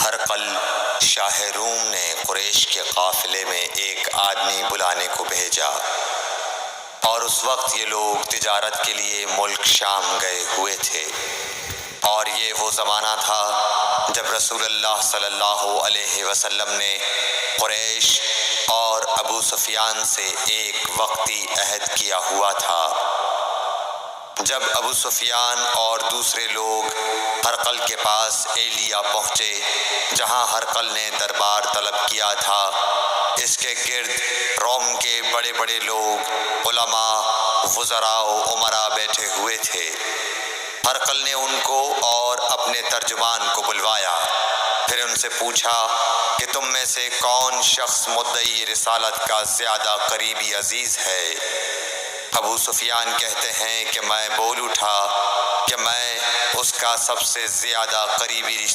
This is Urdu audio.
ہرقل شاہ روم نے قریش کے قافلے میں ایک آدمی بلانے کو بھیجا، اور اس وقت یہ لوگ تجارت کے لیے ملک شام گئے ہوئے تھے، اور یہ وہ زمانہ تھا جب رسول اللہ صلی اللہ علیہ وسلم نے قریش اور ابو سفیان سے ایک وقتی عہد کیا ہوا تھا۔ جب ابو سفیان اور دوسرے لوگ ہرقل کے پاس ایلیا پہنچے جہاں ہرقل نے دربار طلب کیا تھا، اس کے گرد روم کے بڑے بڑے لوگ، علماء، وزراء و امراء بیٹھے ہوئے تھے۔ ہرقل نے ان کو اور اپنے ترجمان کو بلوایا، پھر ان سے پوچھا کہ تم میں سے کون شخص مدعی رسالت کا زیادہ قریبی عزیز ہے؟ ابو سفیان کہتے ہیں کہ میں بول اٹھا کہ میں اس کا سب سے زیادہ قریبی